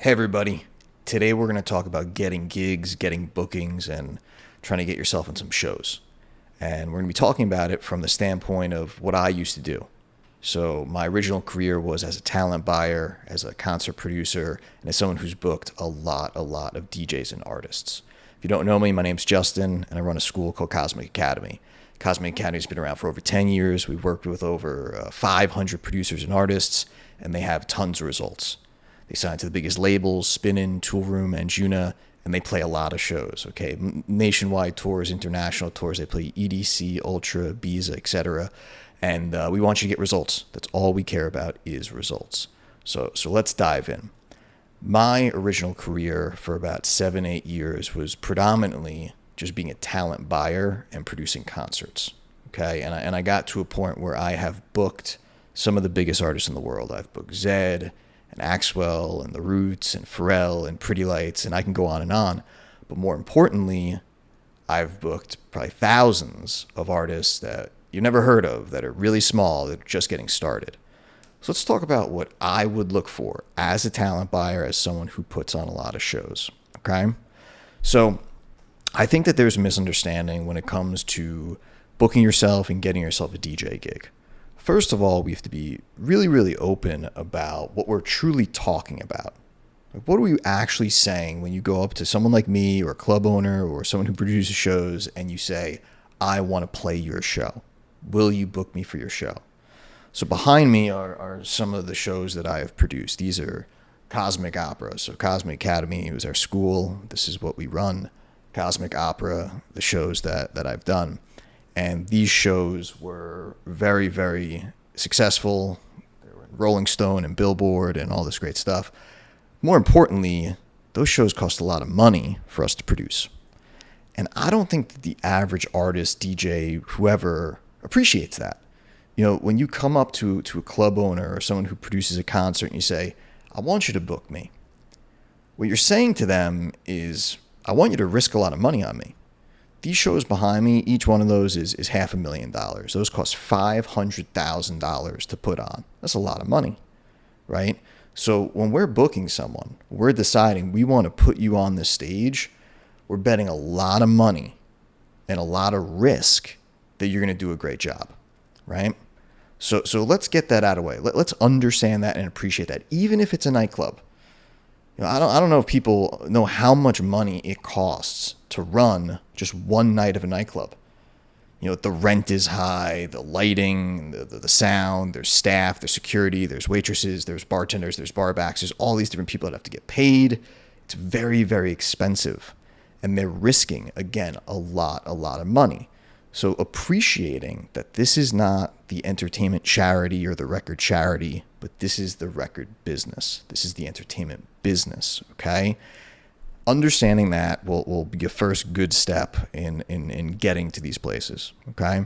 Hey everybody, today we're going to talk about getting gigs, getting bookings, and trying to get yourself in some shows. And we're going to be talking about it from the standpoint of what I used to do. So my original career was as a talent buyer, as a concert producer, and as someone who's booked a lot of DJs and artists. If you don't know me, my name's Justin, and I run a school called Cosmic Academy. Cosmic Academy has been around for over 10 years. We've worked with over 500 producers and artists, and they have tons of results. They sign to the biggest labels, Spinnin, Toolrom, Anjuna, and they play a lot of shows, okay? Nationwide tours, international tours. They play EDC, Ultra, Ibiza, etc. And we want you to get results. That's all we care about is results. So let's dive in. My original career for about 7-8 years was predominantly just being a talent buyer and producing concerts, okay? And I got to a point where I have booked some of the biggest artists in the world. I've booked Zedd, and Axwell, and The Roots, and Pharrell, and Pretty Lights, and I can go on and on. But more importantly, I've booked probably thousands of artists that you never heard of, that are really small, that are just getting started. So let's talk about what I would look for as a talent buyer, as someone who puts on a lot of shows, okay? So I think that there's a misunderstanding when it comes to booking yourself and getting yourself a DJ gig. First of all, we have to be really open about what we're truly talking about. Like, what are we actually saying when you go up to someone like me or a club owner or someone who produces shows and you say, I want to play your show. Will you book me for your show? So behind me are some of the shows that I have produced. These are Cosmic Opera. So Cosmic Academy is our school. This is what we run. Cosmic Opera, the shows that I've done. And these shows were very successful. They were in Rolling Stone and Billboard and all this great stuff. More importantly, those shows cost a lot of money for us to produce. And I don't think that the average artist, DJ, whoever appreciates that. You know, when you come up to a club owner or someone who produces a concert and you say, I want you to book me. What you're saying to them is, I want you to risk a lot of money on me. These shows behind me, each one of those is $500,000. Those cost $500,000 to put on. That's a lot of money, right? So when we're booking someone, we're deciding we want to put you on the stage, we're betting a lot of money and a lot of risk that you're going to do a great job, right? So let's get that out of the way. Let's understand that and appreciate that, even if it's a nightclub. You know, I don't know if people know how much money it costs to run just one night of a nightclub. You know, the rent is high, the lighting, the sound, there's staff, there's security, there's waitresses, there's bartenders, there's barbacks, there's all these different people that have to get paid. It's very expensive. And they're risking, again, a lot of money. So appreciating that this is not the entertainment charity or the record charity, but this is the record business. This is the entertainment business, okay? Understanding that will be a first good step in getting to these places, okay?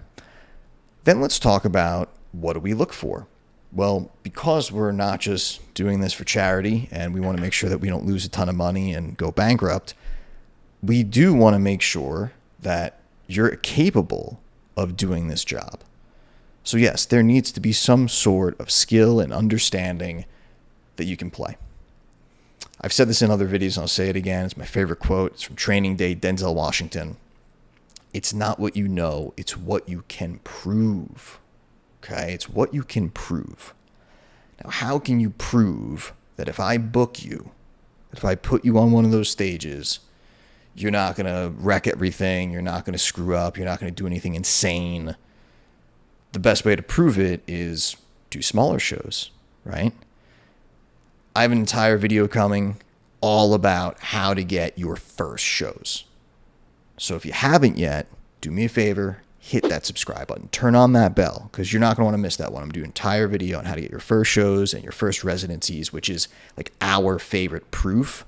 Then let's talk about, what do we look for? Well, because we're not just doing this for charity and we want to make sure that we don't lose a ton of money and go bankrupt, we do want to make sure that you're capable of doing this job. So yes, there needs to be some sort of skill and understanding that you can play. I've said this in other videos, and I'll say it again. It's my favorite quote. It's from Training Day, Denzel Washington. It's not what you know, it's what you can prove. Okay? It's what you can prove. Now, how can you prove that if I book you, that if I put you on one of those stages, you're not going to wreck everything, you're not going to screw up, you're not going to do anything insane? The best way to prove it is do smaller shows, right? I have an entire video coming all about how to get your first shows. So if you haven't yet, do me a favor, hit that subscribe button, turn on that bell, because you're not going to want to miss that one. I'm doing an entire video on how to get your first shows and your first residencies, which is like our favorite proof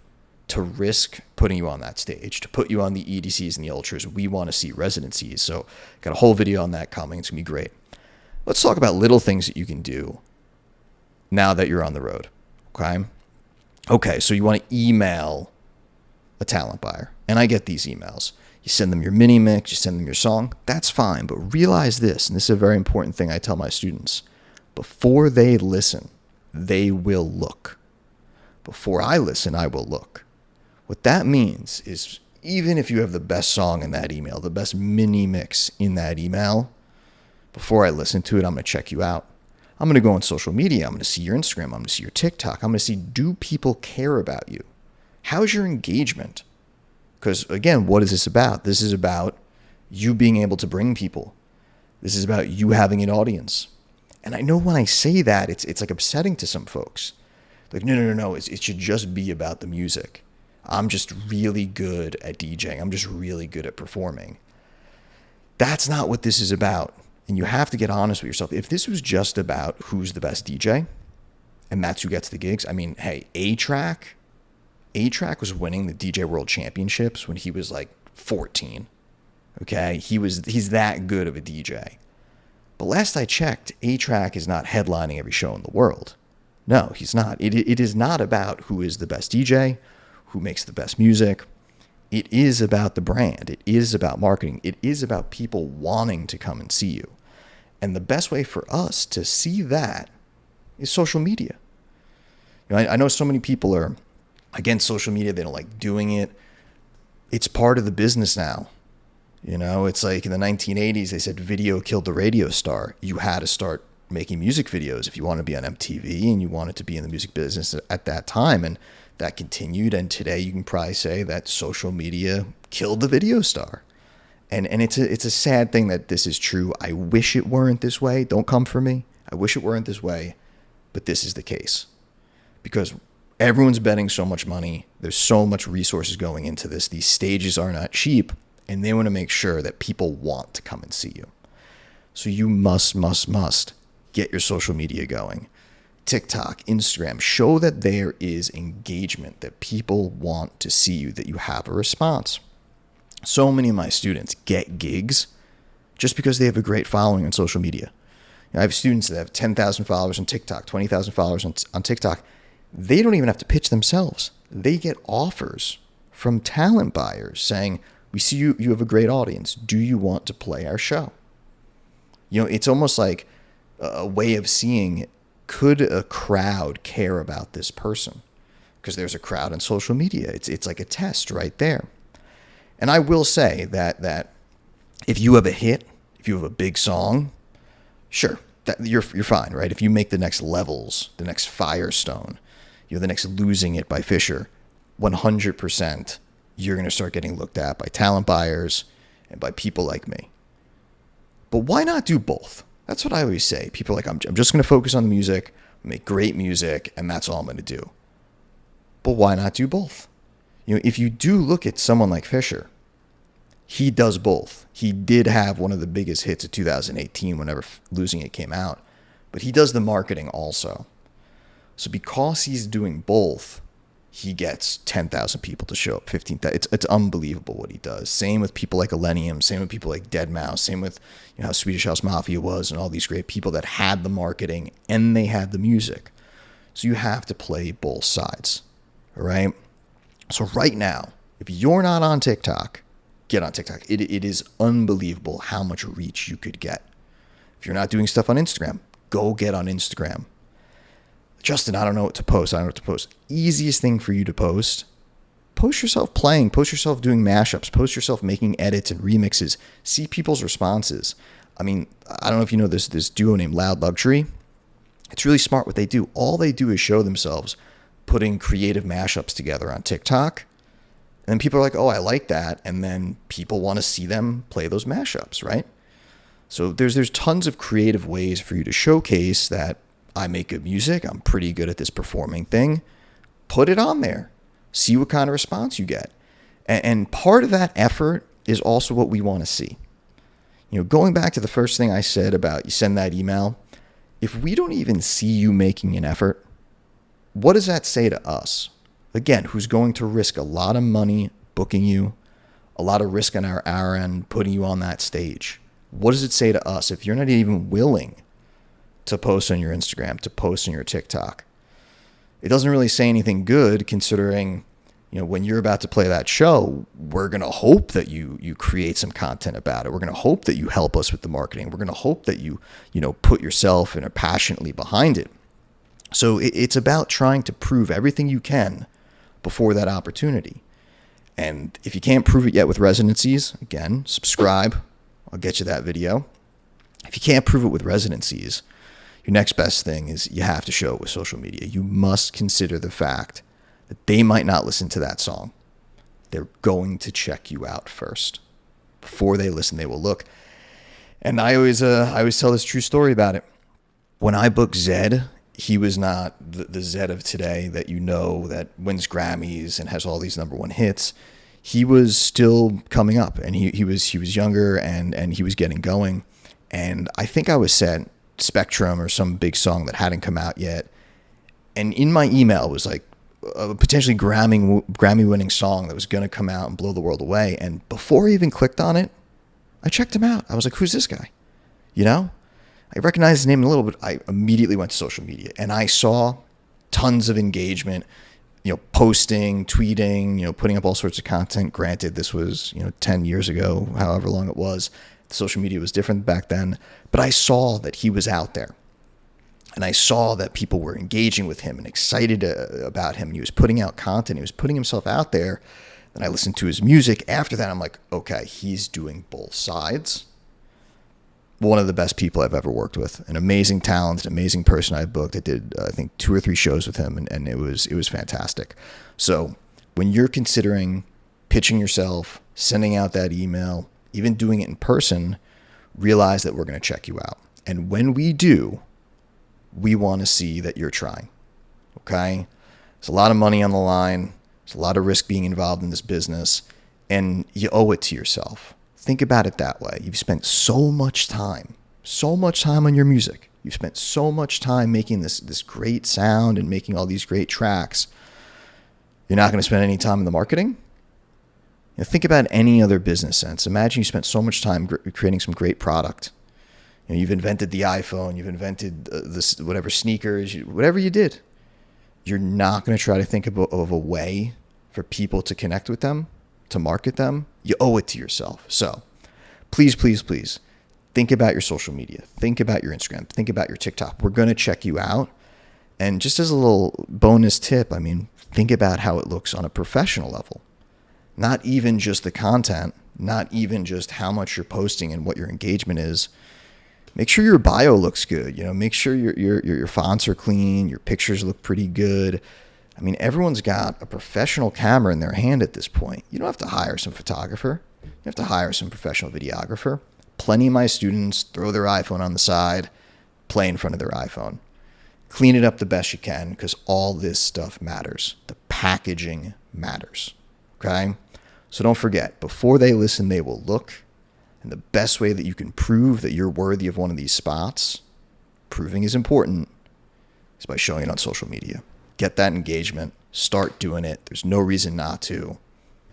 to risk putting you on that stage, to put you on the EDCs and the Ultras. We want to see residencies. So got a whole video on that coming. It's going to be great. Let's talk about little things that you can do now that you're on the road. Okay, so you want to email a talent buyer. And I get these emails. You send them your mini mix, you send them your song. That's fine. But realize this, and this is a very important thing I tell my students. Before they listen, they will look. Before I listen, I will look. What that means is even if you have the best song in that email, the best mini mix in that email, before I listen to it, I'm going to check you out. I'm going to go on social media. I'm going to see your Instagram. I'm going to see your TikTok. I'm going to see, do people care about you? How's your engagement? Because again, what is this about? This is about you being able to bring people. This is about you having an audience. And I know when I say that, it's like upsetting to some folks. Like, no. It should just be about the music. I'm just really good at DJing. I'm just really good at performing. That's not what this is about. And you have to get honest with yourself. If this was just about who's the best DJ, and that's who gets the gigs, I mean, hey, A-Track was winning the DJ World Championships when he was like 14. Okay? He's that good of a DJ. But last I checked, A-Track is not headlining every show in the world. No, he's not. It is not about who is the best DJ, who makes the best music. It is about the brand. It is about marketing. It is about people wanting to come and see you. And the best way for us to see that is social media. You know, I know so many people are against social media. They don't like doing it. It's part of the business now. You know, it's like in the 1980s, they said video killed the radio star. You had to start making music videos if you want to be on MTV and you wanted to be in the music business at that time. And that continued, and today you can probably say that social media killed the video star. And it's a sad thing that this is true. I wish it weren't this way. Don't come for me. I wish it weren't this way, but this is the case. Because everyone's betting so much money. There's so much resources going into this. These stages are not cheap, and they want to make sure that people want to come and see you. So you must get your social media going. TikTok, Instagram, show that there is engagement, that people want to see you, that you have a response. So many of my students get gigs just because they have a great following on social media. You know, I have students that have 10,000 followers on TikTok, 20,000 followers on TikTok. They don't even have to pitch themselves. They get offers from talent buyers saying, we see you have a great audience. Do you want to play our show? You know, it's almost like a way of seeing, could a crowd care about this person? Because there's a crowd on social media. It's like a test right there. And I will say that if you have a hit, if you have a big song, sure, that you're fine, right? If you make the next Levels, the next Firestone, you know, the next Losing It by Fisher, 100% you're going to start getting looked at by talent buyers and by people like me. But why not do both? That's what I always say. People are like, I'm just going to focus on the music, make great music, and that's all I'm going to do. But why not do both? You know, if you do look at someone like Fisher, he does both. He did have one of the biggest hits of 2018 whenever Losing It came out, but he does the marketing also. So because he's doing both, he gets 10,000 people to show up, 15,000. It's unbelievable what he does. Same with people like Illenium, same with people like Deadmau5, same with, you know, how Swedish House Mafia was and all these great people that had the marketing and they had the music. So you have to play both sides, all right? So right now, if you're not on TikTok, get on TikTok. It is unbelievable how much reach you could get. If you're not doing stuff on Instagram, go get on Instagram. Justin, I don't know what to post. Easiest thing for you to post yourself playing, post yourself doing mashups, post yourself making edits and remixes. See people's responses. I mean, I don't know if you know this duo named Loud Luxury. It's really smart what they do. All they do is show themselves putting creative mashups together on TikTok. And then people are like, oh, I like that. And then people want to see them play those mashups, right? So there's tons of creative ways for you to showcase that I make good music. I'm pretty good at this performing thing. Put it on there. See what kind of response you get. And part of that effort is also what we want to see. You know, going back to the first thing I said about you send that email, if we don't even see you making an effort, what does that say to us? Again, who's going to risk a lot of money booking you, a lot of risk on our end, putting you on that stage? What does it say to us if you're not even willing to post on your Instagram, to post on your TikTok? It doesn't really say anything good considering, you know, when you're about to play that show, we're going to hope that you create some content about it. We're going to hope that you help us with the marketing. We're going to hope that you put yourself and are passionately behind it. So it's about trying to prove everything you can before that opportunity. And if you can't prove it yet with residencies, again, subscribe. I'll get you that video. If you can't prove it with residencies, your next best thing is you have to show it with social media. You must consider the fact that they might not listen to that song. They're going to check you out first. Before they listen, they will look. And I always tell this true story about it. When I booked Zedd, he was not the Zedd of today that you know that wins Grammys and has all these #1 hits. He was still coming up, and he was younger and he was getting going. And I think I was sent Spectrum or some big song that hadn't come out yet. And in my email was like a potentially Grammy winning song that was going to come out and blow the world away. And before I even clicked on it, I checked him out. I was like, who's this guy? You know? I recognized his name a little bit. I immediately went to social media and I saw tons of engagement, posting, tweeting, putting up all sorts of content. Granted, this was, 10 years ago, however long it was. Social media was different back then, but I saw that he was out there. And I saw that people were engaging with him and excited about him. And he was putting out content. He was putting himself out there. Then I listened to his music. After that, I'm like, okay, he's doing both sides. One of the best people I've ever worked with. An amazing talent, an amazing person I booked. I did, I think, 2 or 3 shows with him, and it was fantastic. So when you're considering pitching yourself, sending out that email, even doing it in person, realize that we're going to check you out. And when we do, we want to see that you're trying. Okay? There's a lot of money on the line. There's a lot of risk being involved in this business, and you owe it to yourself. Think about it that way. You've spent so much time on your music. You've spent so much time making this great sound and making all these great tracks. You're not going to spend any time in the marketing? Think about any other business sense. Imagine you spent so much time creating some great product. You've invented the iPhone. You've invented this whatever sneakers, whatever you did. You're not going to try to think of a way for people to connect with them, to market them. You owe it to yourself. So please, please, please think about your social media. Think about your Instagram. Think about your TikTok. We're going to check you out. And just as a little bonus tip, think about how it looks on a professional level. Not even just the content, not even just how much you're posting and what your engagement is. Make sure your bio looks good. Make sure your fonts are clean. Your pictures look pretty good. Everyone's got a professional camera in their hand at this point. You don't have to hire some photographer. You have to hire some professional videographer. Plenty of my students throw their iPhone on the side, play in front of their iPhone. Clean it up the best you can because all this stuff matters. The packaging matters. Okay? So don't forget, before they listen, they will look. And the best way that you can prove that you're worthy of one of these spots, proving is important, is by showing it on social media. Get that engagement. Start doing it. There's no reason not to.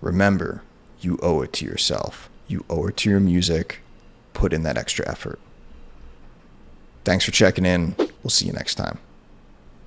Remember, you owe it to yourself. You owe it to your music. Put in that extra effort. Thanks for checking in. We'll see you next time.